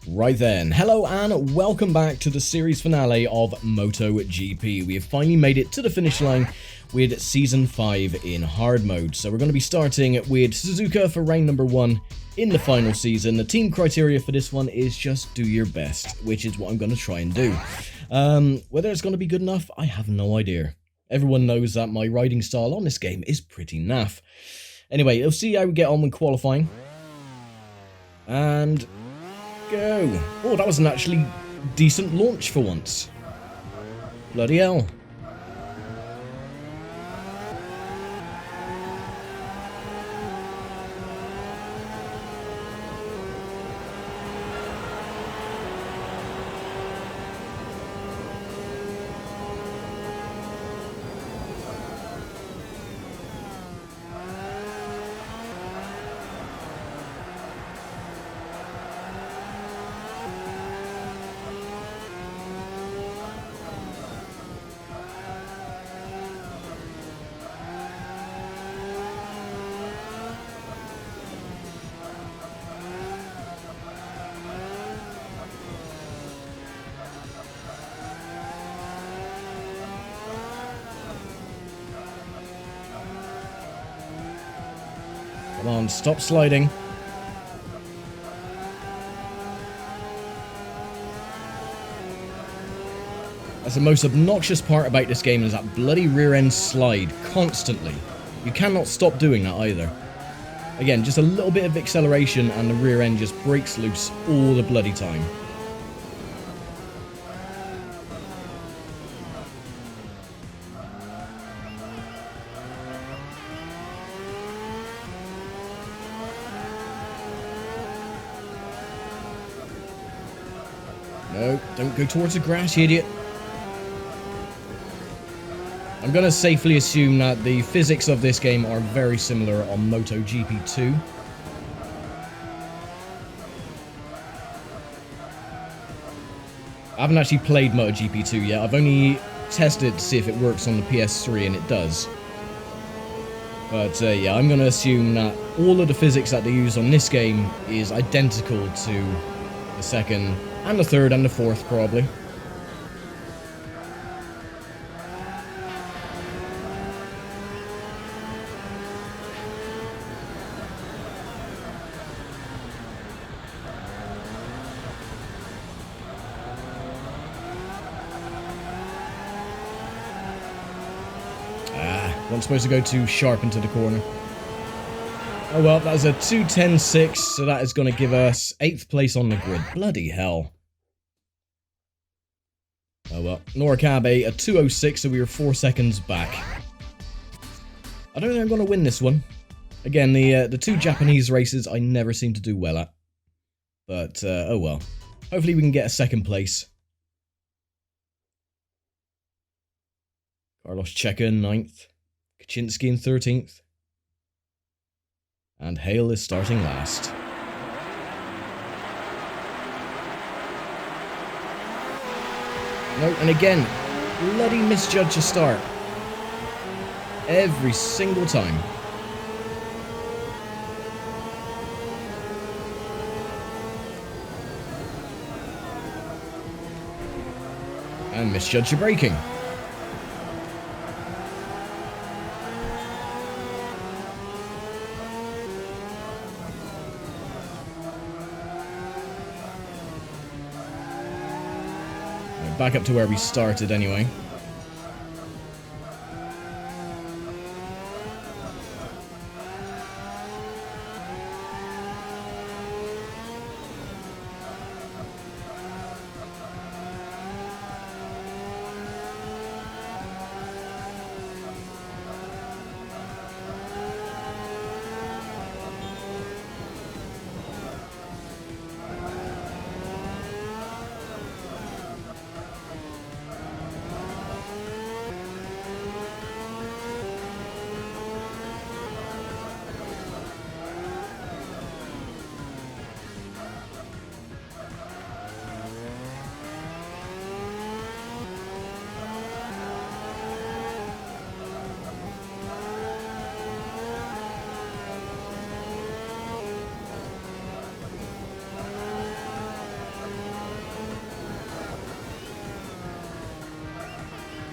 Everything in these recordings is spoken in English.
Right then, hello and welcome back to the series finale of MotoGP. We have finally made it to the finish line with Season 5 in hard mode. So we're going to be starting with Suzuka for round number 1 in the final season. The team criteria for this one is just do your best, which is what I'm going to try and do. Whether it's going to be good enough, I have no idea. Everyone knows that my riding style on this game is pretty naff. Anyway, we'll see how we get on with qualifying. And go. Oh, that was an actually decent launch for once. Bloody hell. Come on, stop sliding. That's the most obnoxious part about this game, is that bloody rear end slide constantly. You cannot stop doing that either. Again, just a little bit of acceleration and the rear end just breaks loose all the bloody time. No, don't go towards the grass, you idiot. I'm going to safely assume that the physics of this game are very similar on MotoGP 2. I haven't actually played MotoGP 2 yet. I've only tested to see if it works on the PS3, and it does. But yeah, I'm going to assume that all of the physics that they use on this game is identical to the second, and the third, and the fourth, probably. Wasn't supposed to go too sharp into the corner. Oh well, that was a 2:10.6, so that is going to give us 8th place on the grid. Bloody hell. Oh well, Norikabe, a 2:06, so we were 4 seconds back. I don't think I'm going to win this one. Again, the two Japanese races I never seem to do well at. But, oh well. Hopefully we can get a 2nd place. Carlos Checa in 9th. Kaczynski in 13th. And Hale is starting last. No, and again, bloody misjudge a start. Every single time. And misjudge your braking. Back up to where we started anyway.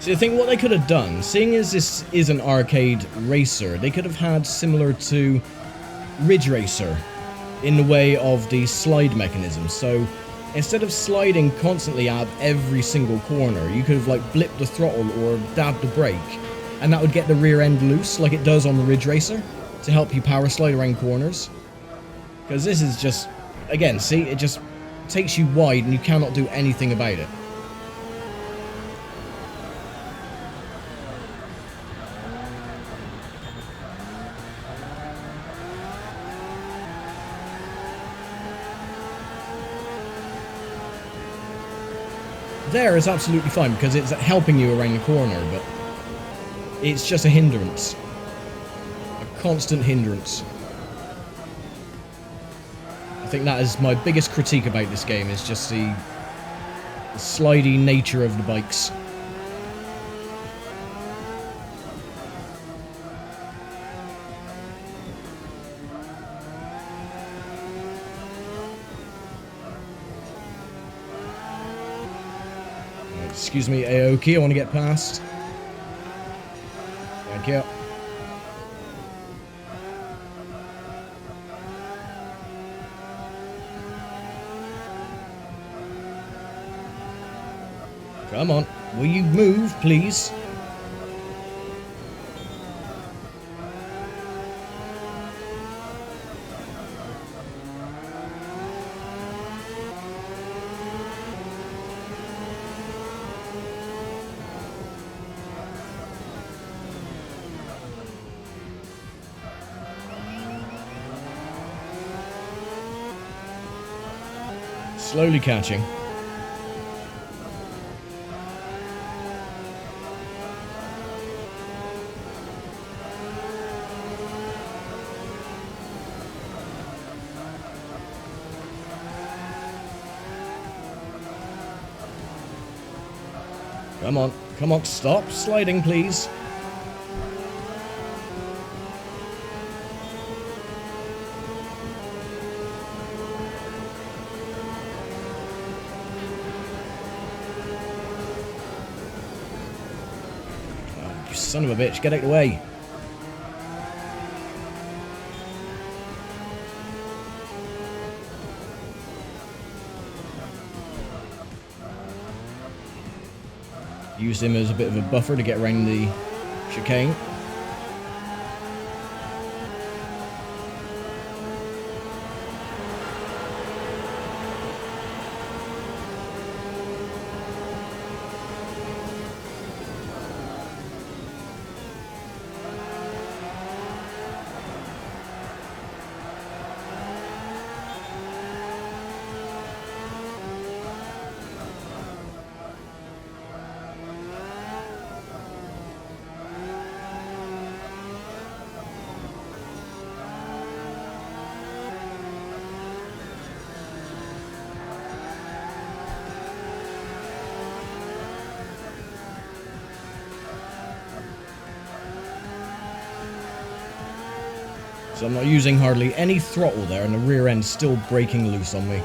So I think what they could have done, seeing as this is an arcade racer, they could have had similar to Ridge Racer in the way of the slide mechanism. So instead of sliding constantly out of every single corner, you could have like blipped the throttle or dabbed the brake, and that would get the rear end loose like it does on the Ridge Racer to help you power slide around corners. Because this is just, again, see, it just takes you wide and you cannot do anything about it. There is absolutely fine because it's helping you around the corner, but it's just a hindrance. A constant hindrance. I think that is my biggest critique about this game, is just the slidey nature of the bikes. Excuse me, Aoki, I want to get past. Thank you. Come on, will you move, please? Slowly catching. Come on, stop sliding, please. Oh, you son of a bitch, get out of the way. Use him as a bit of a buffer to get around the chicane. So I'm not using hardly any throttle there, and the rear end's still breaking loose on me.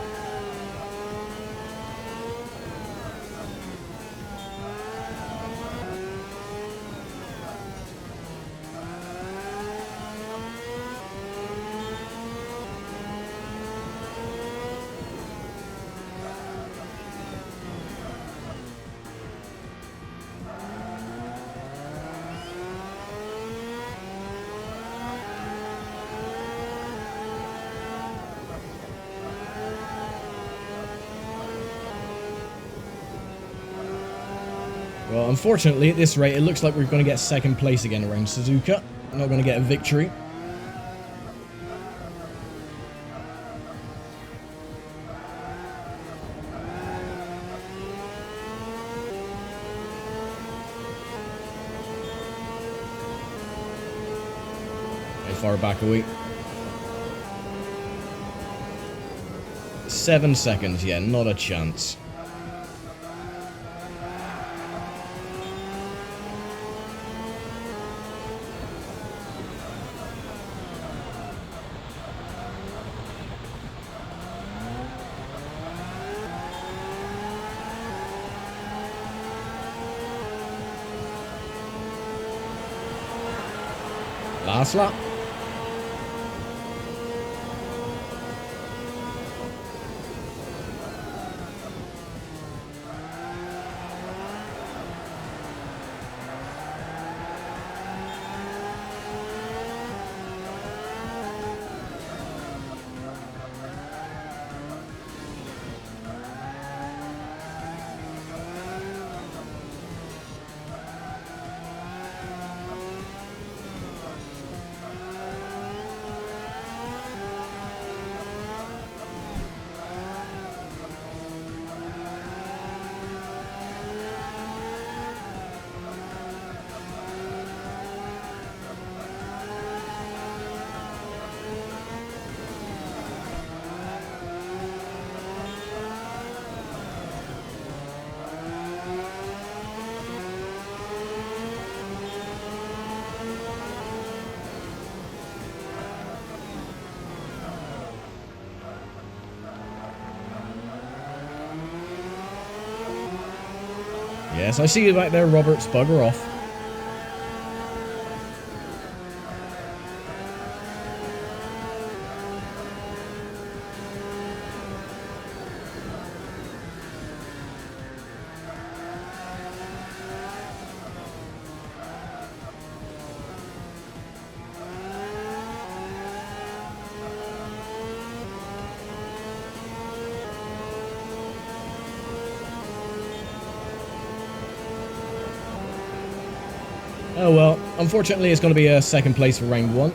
Well, unfortunately, at this rate, it looks like we're going to get second place again around Suzuka. We're not going to get a victory. How far back are we? 7 seconds, yeah, not a chance. Last lap. Yes, I see you back there, Roberts. Bugger off. Oh well, unfortunately it's going to be a second place for round 1.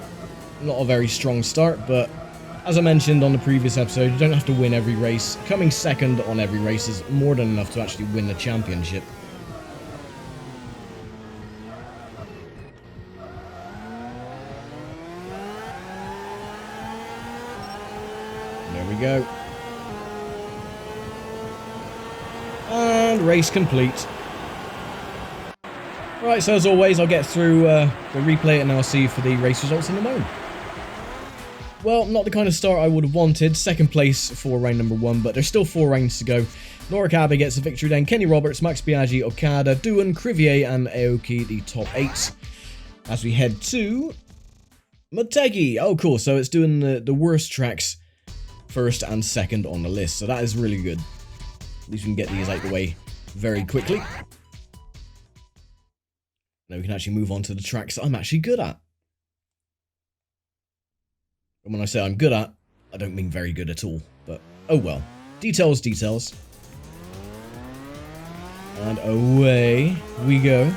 Not a very strong start, but as I mentioned on the previous episode, you don't have to win every race. Coming second on every race is more than enough to actually win the championship. There we go. And race complete. Right, so as always, I'll get through the replay and I'll see you for the race results in a moment. Well, not the kind of start I would have wanted. Second place for round number 1, but there's still 4 rounds to go. Norikabe gets the victory then. Kenny Roberts, Max Biaggi, Okada, Doohan, Crivier and Aoki, the top 8. As we head to Motegi. Oh, cool. So it's doing the worst tracks first and second on the list. So that is really good. At least we can get these out the way very quickly. Now we can actually move on to the tracks that I'm actually good at. And when I say I'm good at, I don't mean very good at all. But, oh well. Details, details. And away we go.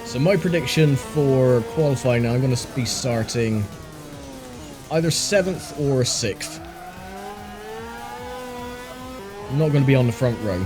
So my prediction for qualifying now, I'm going to be starting either 7th or 6th. I'm not going to be on the front row.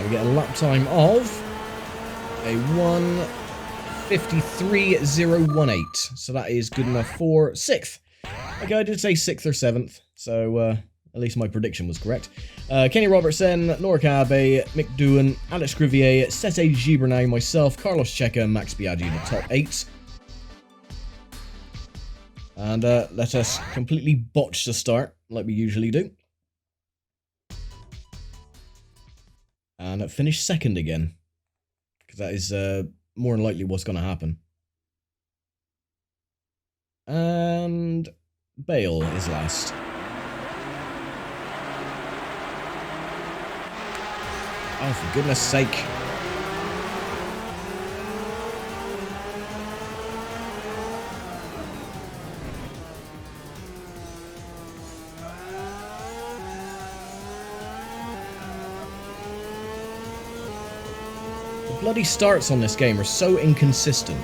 We get a lap time of a 53.018. So that is good enough for 6th. Okay, I did say 6th or 7th, so at least my prediction was correct. Kenny Robertson, Loic Abe, Mick Doohan, Alex Crivier, Sete Gibernay, myself, Carlos Checa, and Max Biaggi, the top 8. And let us completely botch the start, like we usually do. And finish 2nd again. Because that is more than likely what's going to happen. And Bale is last. Oh, for goodness sake. The bloody starts on this game are so inconsistent.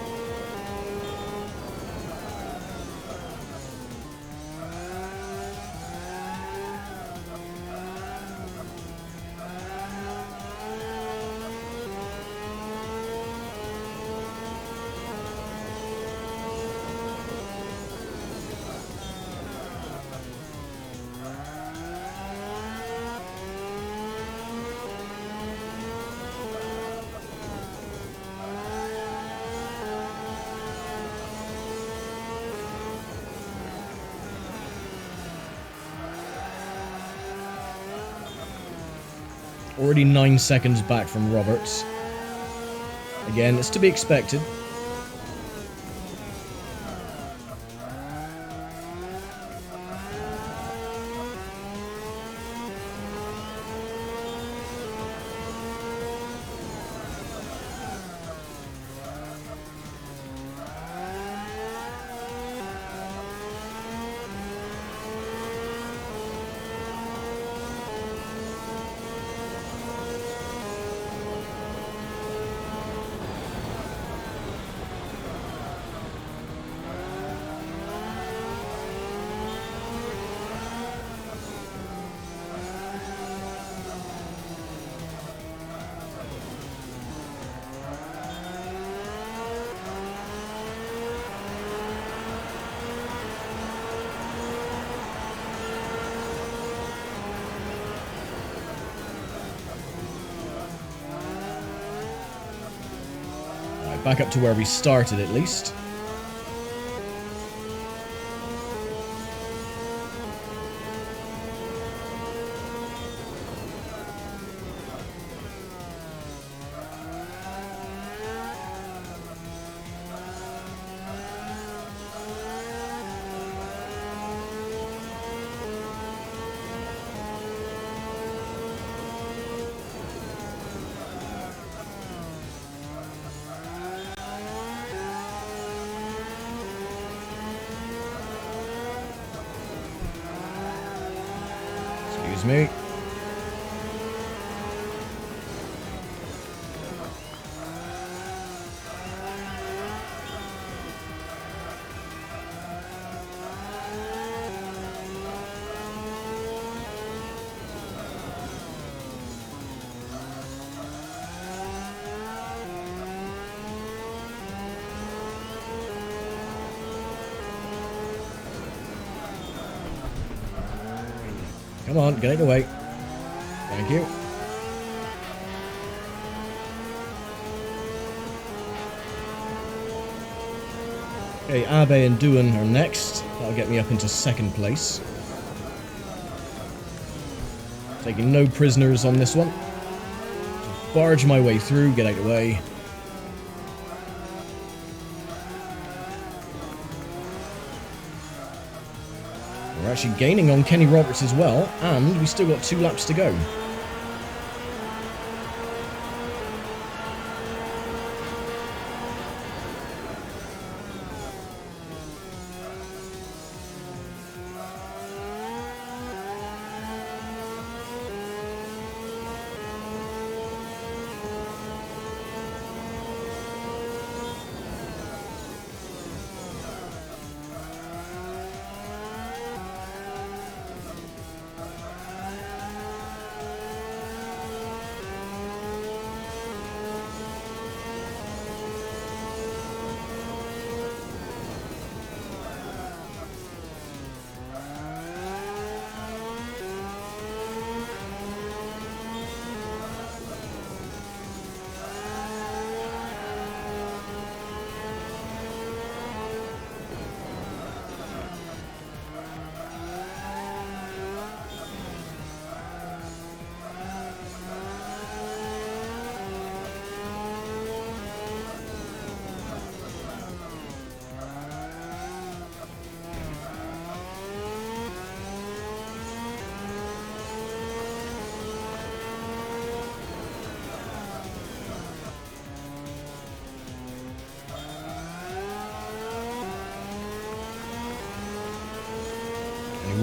Already 9 seconds back from Roberts. Again, it's to be expected. Back up to where we started, at least. Excuse me. Come on, get out of the way. Thank you. Okay, Abe and Doohan are next. That'll get me up into 2nd place. Taking no prisoners on this one. Just barge my way through, get out of the way. We're actually gaining on Kenny Roberts as well, and we still got 2 laps to go.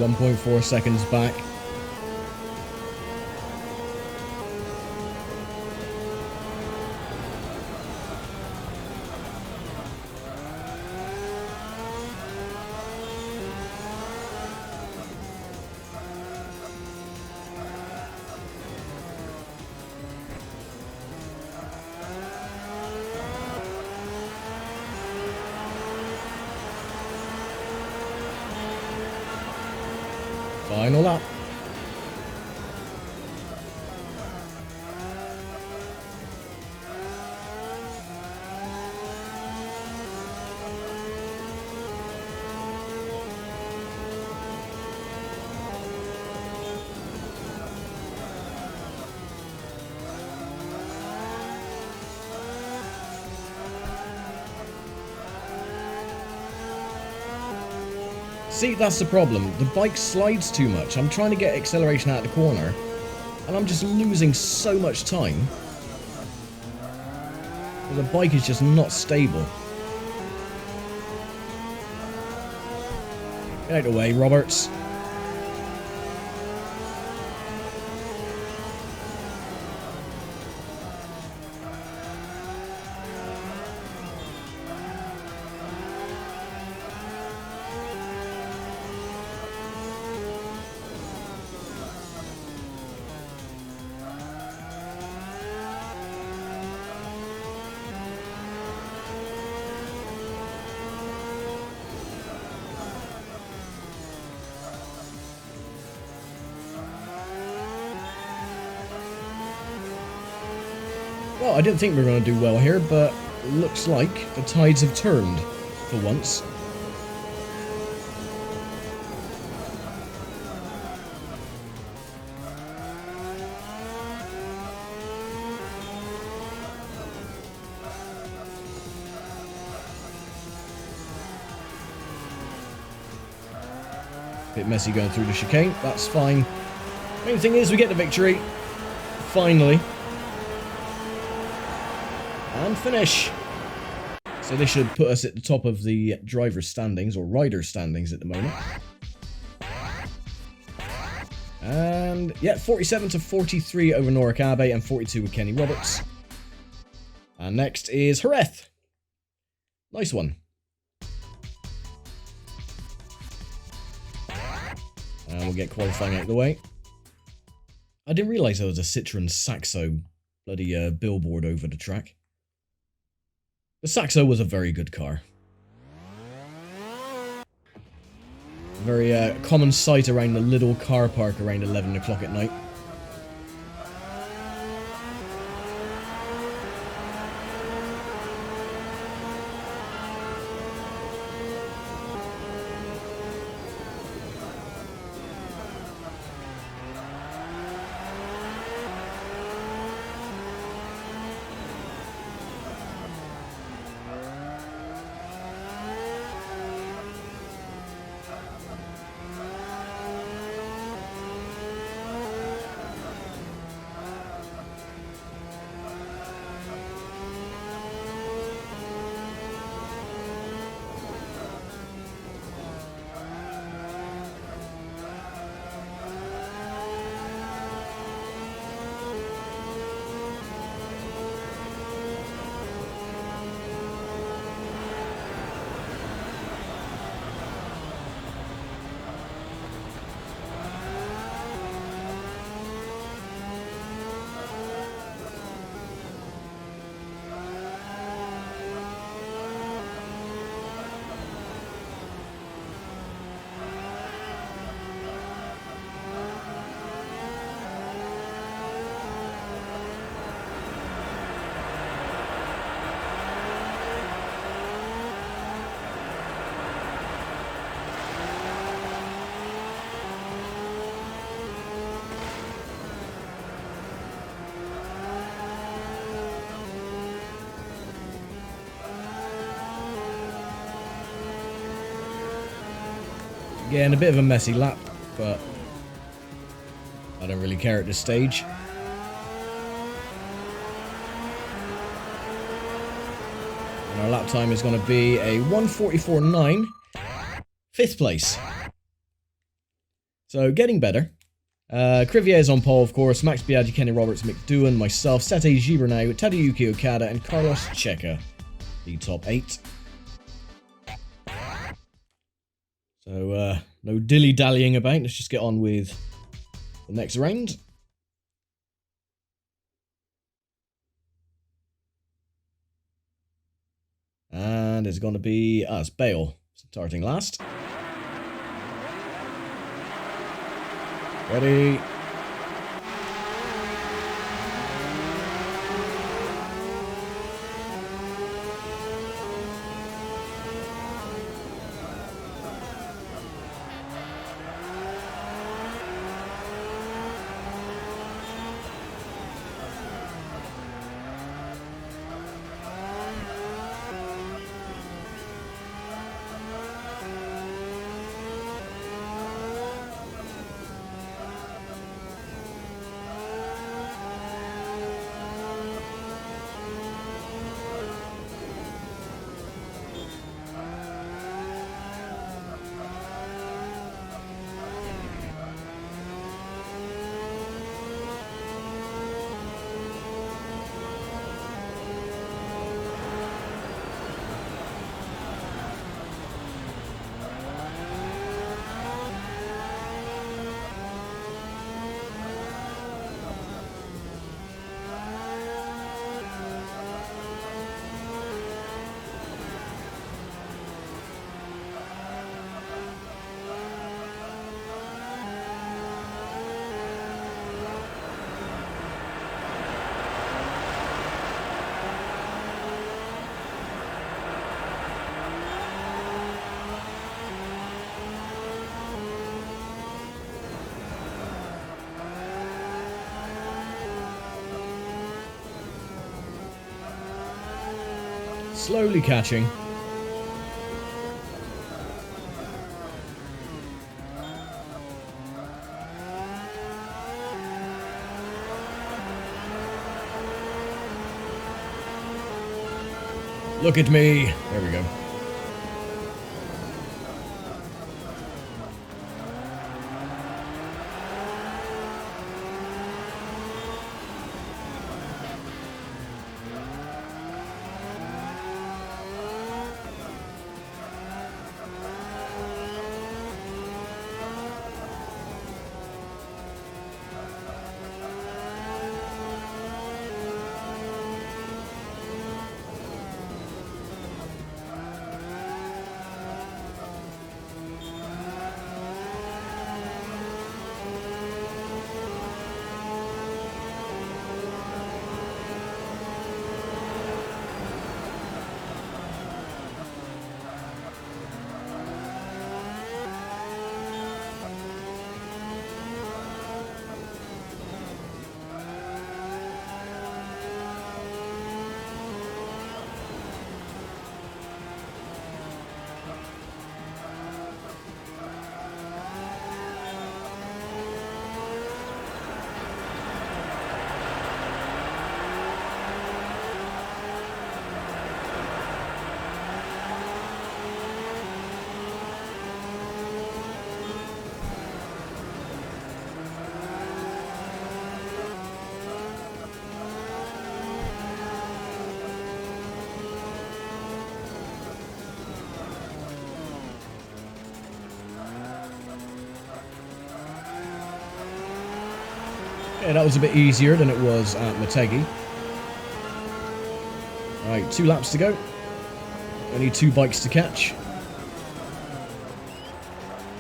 1.4 seconds back. Final lap. See, that's the problem. The bike slides too much. I'm trying to get acceleration out of the corner, and I'm just losing so much time. The bike is just not stable. Get out of the way, Roberts. Well, I didn't think we were going to do well here, but looks like the tides have turned for once. Bit messy going through the chicane, that's fine. Main thing is we get the victory, finally. And finish. So this should put us at the top of the driver's standings, or rider's standings at the moment. And yeah, 47 to 43 over Noric Abe and 42 with Kenny Roberts. And next is Jerez. Nice one. And we'll get qualifying out of the way. I didn't realise there was a Citroen Saxo bloody billboard over the track. The Saxo was a very good car. Very common sight around the little car park around 11 o'clock at night. Again, a bit of a messy lap, but I don't really care at this stage. And our lap time is going to be a 1:44.9, 5th place. So, getting better. Crivier's on pole, of course. Max Biaggi, Kenny Roberts, Mick Doohan, myself, Sete Gibernau, Tadayuki Okada, and Carlos Checa. The top 8. So, no dilly-dallying about. Let's just get on with the next round. And it's going to be us, Bale, starting last. Ready. Slowly catching. Look at me. There we go. Okay, that was a bit easier than it was at Motegi. Alright, 2 laps to go. Only 2 bikes to catch.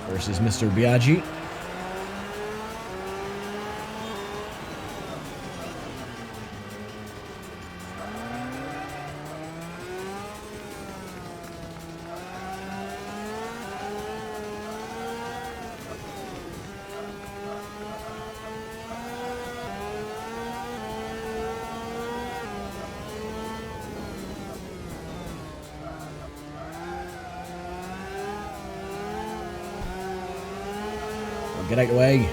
Versus Mr. Biaggi. Get out of the way.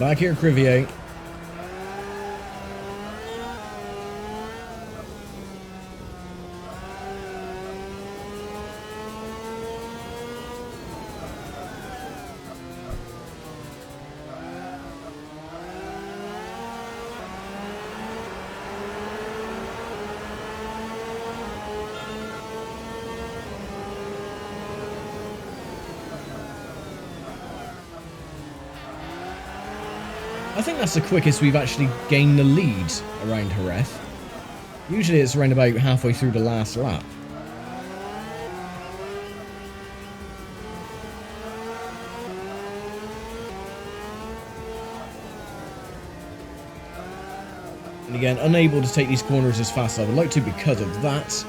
back here, Crivier. I think that's the quickest we've actually gained the lead around Jerez. Usually it's around about halfway through the last lap. And again, unable to take these corners as fast as I would like to because of that.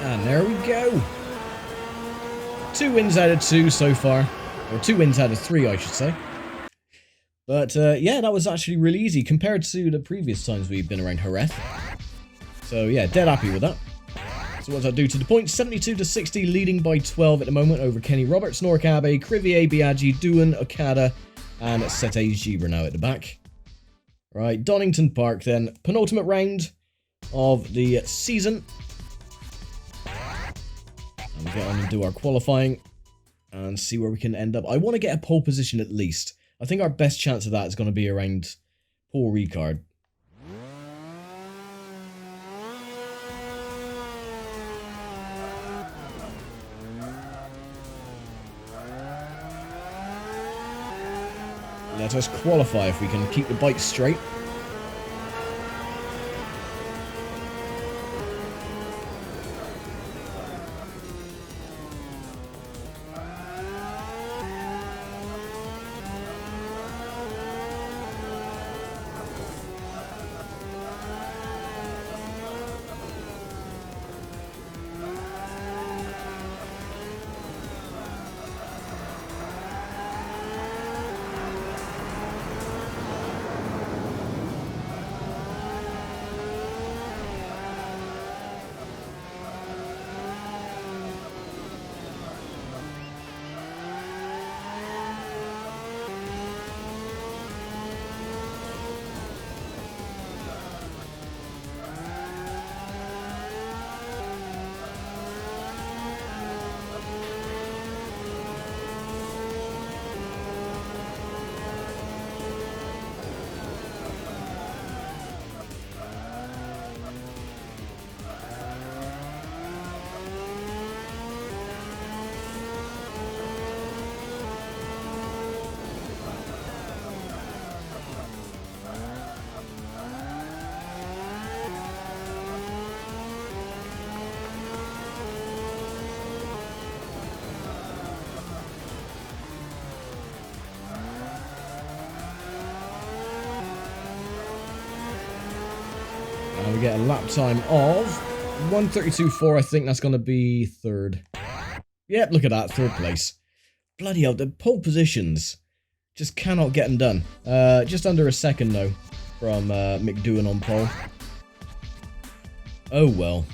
And there we go. 2 wins out of 2 so far. Or 2 wins out of 3, I should say. But yeah, that was actually really easy compared to the previous times we've been around Jerez. So yeah, dead happy with that. So what does that do to the points? 72 to 60, leading by 12 at the moment over Kenny Roberts, Norkabe, Crivier, Biaggi, Doohan, Okada, and Sete Gibber now at the back. Right, Donington Park then. Penultimate round of the season. And we'll get on and do our qualifying and see where we can end up. I want to get a pole position at least. I think our best chance of that is going to be around Paul Ricard. Let us qualify if we can keep the bike straight. And we get a lap time of 1:32.4. I think that's going to be third. Yep, look at that, third place. Bloody hell, the pole positions just cannot get them done. Just under a second though from McDoohan on pole. Oh well.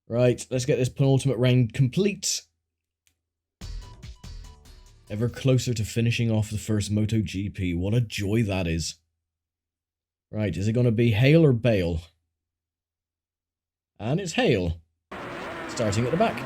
Right, let's get this penultimate round complete. Ever closer to finishing off the first MotoGP. What a joy that is. Right, is it going to be hail or bail? And it's hail. Starting at the back.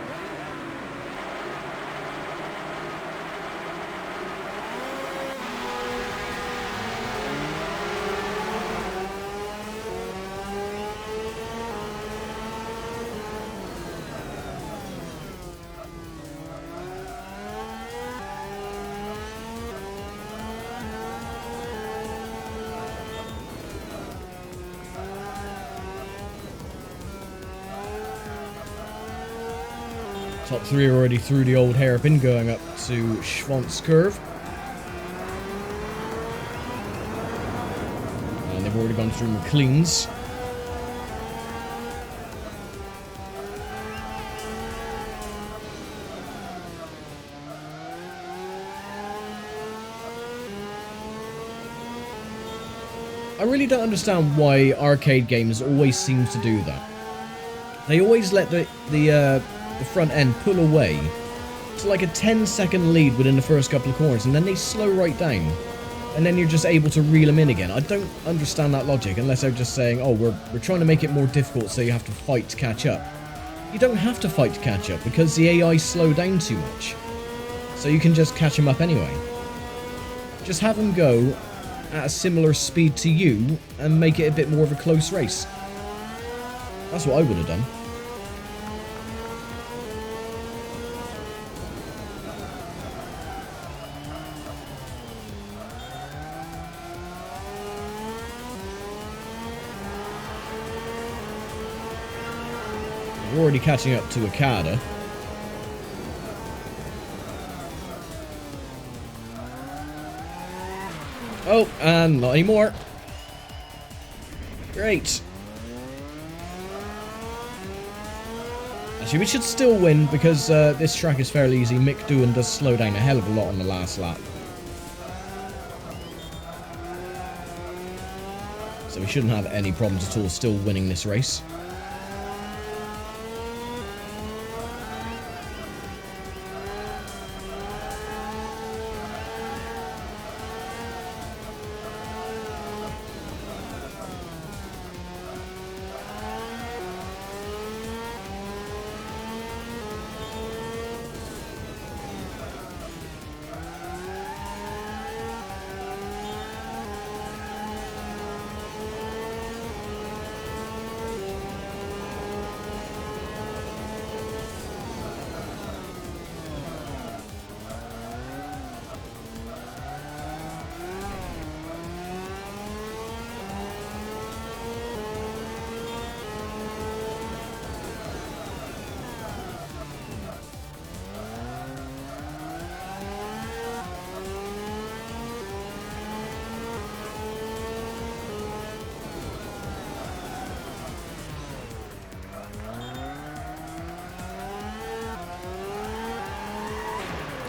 Top three are already through the old hairpin, going up to Schwanz Curve. And they've already gone through McLean's. I really don't understand why arcade games always seem to do that. They always let the front end pull away to like a 10-second lead within the first couple of corners, and then they slow right down, and then you're just able to reel them in again. I don't understand that logic, unless they're just saying, oh, we're trying to make it more difficult so you have to fight to catch up. You don't have to fight to catch up, because the AI slow down too much. So you can just catch them up anyway. Just have them go at a similar speed to you, and make it a bit more of a close race. That's what I would have done. We're already catching up to Okada. Oh, and not anymore. Great. Actually, we should still win because this track is fairly easy. Mick Doohan does slow down a hell of a lot on the last lap. So we shouldn't have any problems at all still winning this race.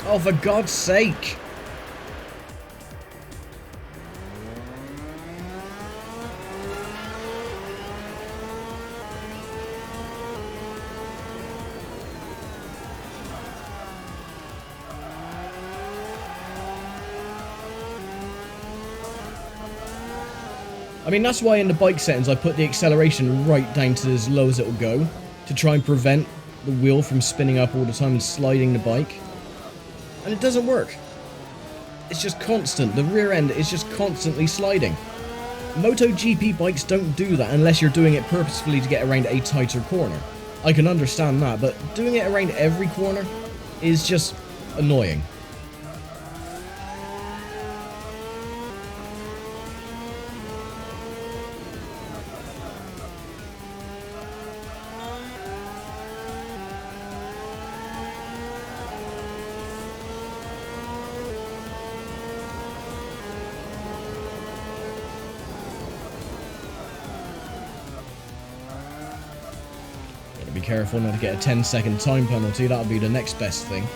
Oh, for God's sake! I mean, that's why in the bike settings I put the acceleration right down to as low as it will go, to try and prevent the wheel from spinning up all the time and sliding the bike. And it doesn't work. It's just constant. The rear end is just constantly sliding. MotoGP bikes don't do that unless you're doing it purposefully to get around a tighter corner. I can understand that, but doing it around every corner is just annoying. Be careful not to get a 10-second time penalty, that'll be the next best thing.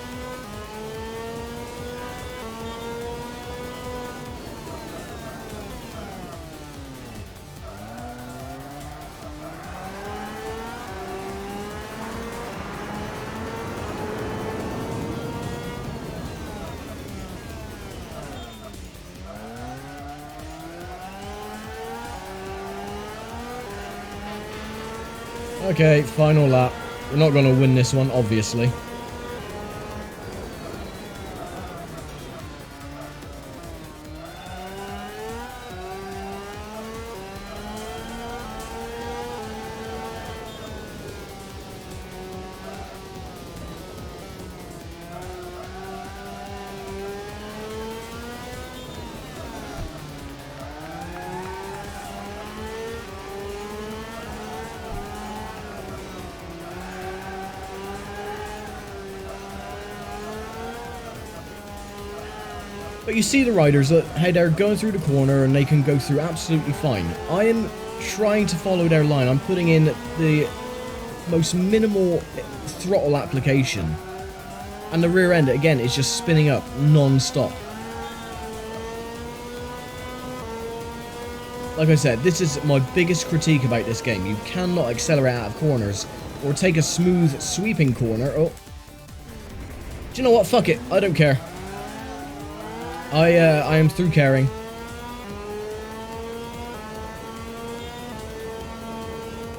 Okay, final lap. We're not going to win this one, obviously. But you see the riders, how they're going through the corner and they can go through absolutely fine. I am trying to follow their line. I'm putting in the most minimal throttle application. And the rear end, again, is just spinning up non-stop. Like I said, this is my biggest critique about this game. You cannot accelerate out of corners or take a smooth sweeping corner. Oh. Do you know what? Fuck it. I don't care. I am through caring.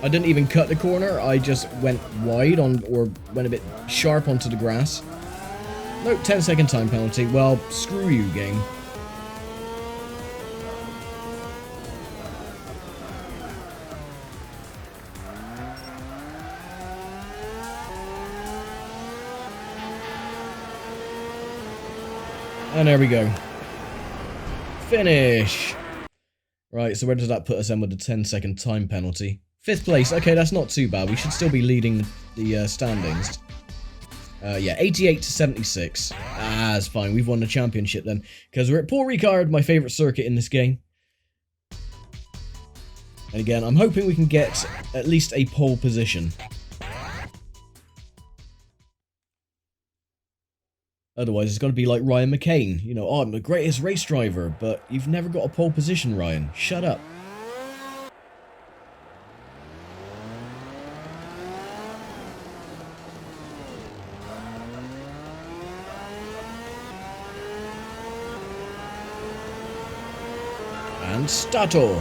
I didn't even cut the corner. I just went wide on, or went a bit sharp onto the grass. No, 10-second time penalty. Well, screw you, game. And there we go. Finish! Right, so where does that put us then with the 10-second time penalty? 5th place. Okay, that's not too bad. We should still be leading the standings. Yeah, 88 to 76. Ah, that's fine. We've won the championship then. Because we're at Paul Ricard, my favourite circuit in this game. And again, I'm hoping we can get at least a pole position. Otherwise, it's going to be like Ryan McCain. You know, oh, I'm the greatest race driver, but you've never got a pole position, Ryan. Shut up. And Stato.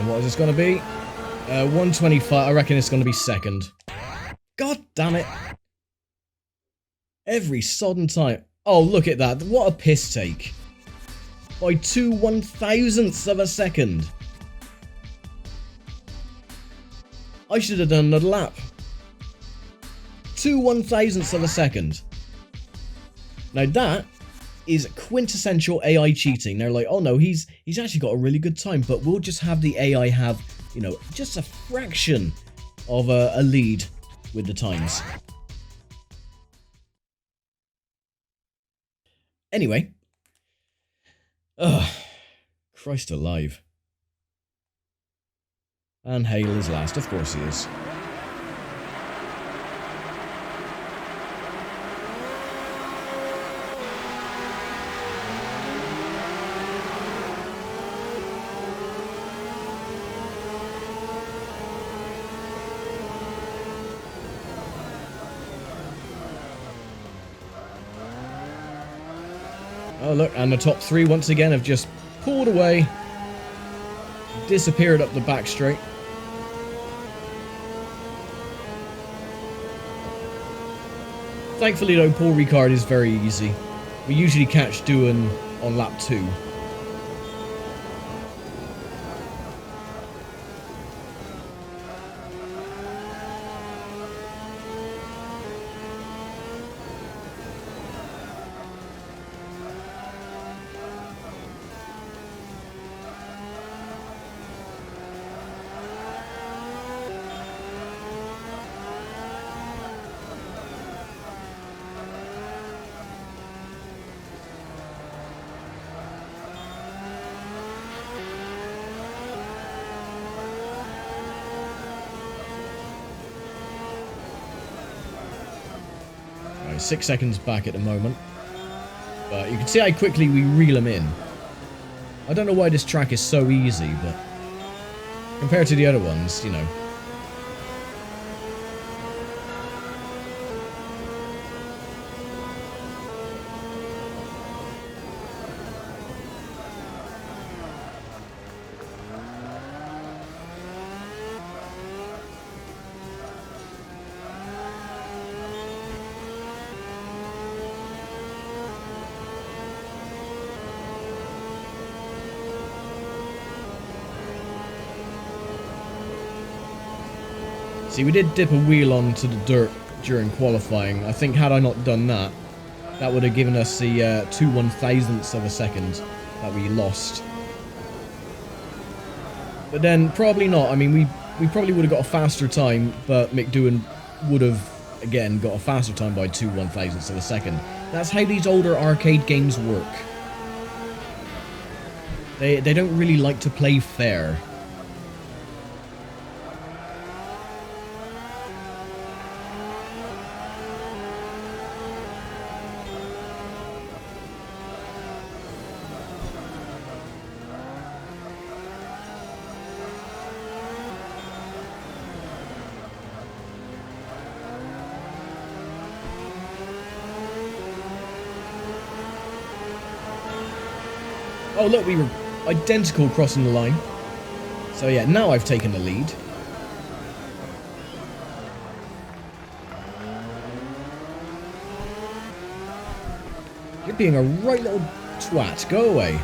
What is this going to be? 125. I reckon it's going to be second. God damn it. Every sodden time. Oh, look at that. What a piss take. By 2 1,000ths of a second. I should have done another lap. 2 1,000ths of a second. Now that is quintessential AI cheating. They're like, oh no, he's actually got a really good time, but we'll just have the AI have, you know, just a fraction of a lead with the times. Anyway. Ugh. Christ alive. And Hale is last, of course he is. Oh look, and the top three once again have just pulled away. disappeared up the back straight. Thankfully though, Paul Ricard is very easy. We usually catch Doohan on lap 2. Right, 6 seconds back at the moment. But you can see how quickly we reel them in. I don't know why this track is so easy, but compared to the other ones, you know. See, we did dip a wheel onto the dirt during qualifying. I think had I not done that, that would have given us the 2/1000ths of a second that we lost. But then, probably not. I mean, we probably would have got a faster time, but Mick Doohan would have, again, got a faster time by 2/1000ths of a second. That's how these older arcade games work. They don't really like to play fair. Oh look, we were identical crossing the line. So yeah, now I've taken the lead. You're being a right little twat. Go away.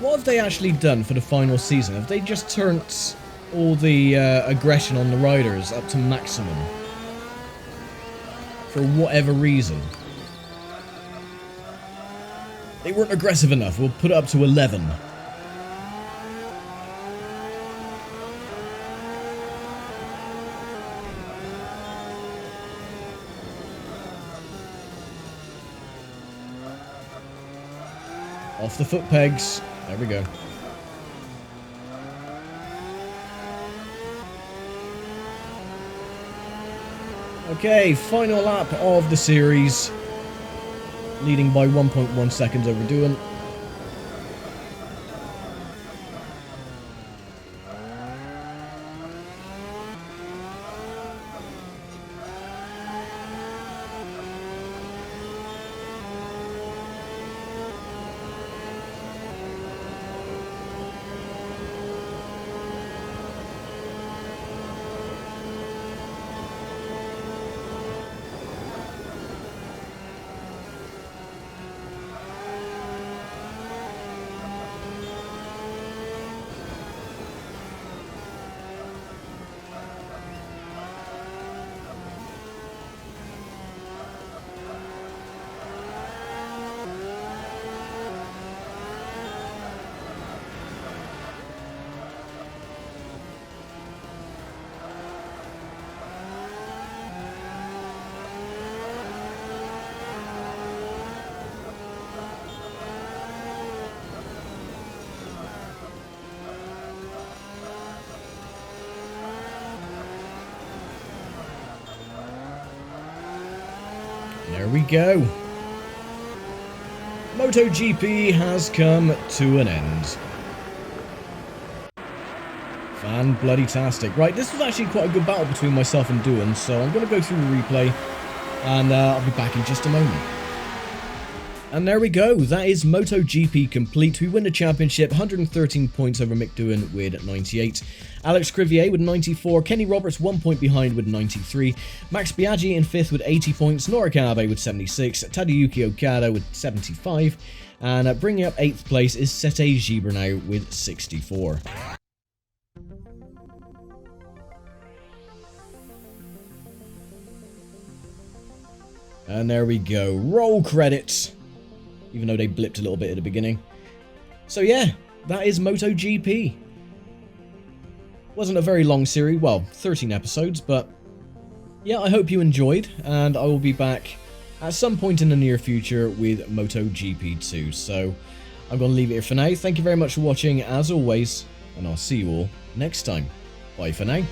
What have they actually done for the final season? Have they just turned all the aggression on the riders up to maximum? For whatever reason. They weren't aggressive enough. We'll put it up to 11. Off the foot pegs. There we go. Okay, final lap of the series. Leading by 1.1 seconds over Doohan. There we go. MotoGP has come to an end. Fan-bloody-tastic. Right, this was actually quite a good battle between myself and Duan, so I'm going to go through the replay, and I'll be back in just a moment. And there we go, that is MotoGP complete. We win the championship, 113 points over Mick Doohan with 98. Alex Crivier with 94, Kenny Roberts 1 point behind with 93, Max Biaggi in 5th with 80 points, Norikabe with 76, Tadayuki Okada with 75, and bringing up 8th place is Sete Gibernau with 64. And there we go, roll credits. Even though they blipped a little bit at the beginning. So yeah, that is MotoGP. Wasn't a very long series, well, 13 episodes, but yeah, I hope you enjoyed, and I will be back at some point in the near future with MotoGP 2. So I'm going to leave it here for now. Thank you very much for watching, as always, and I'll see you all next time. Bye for now.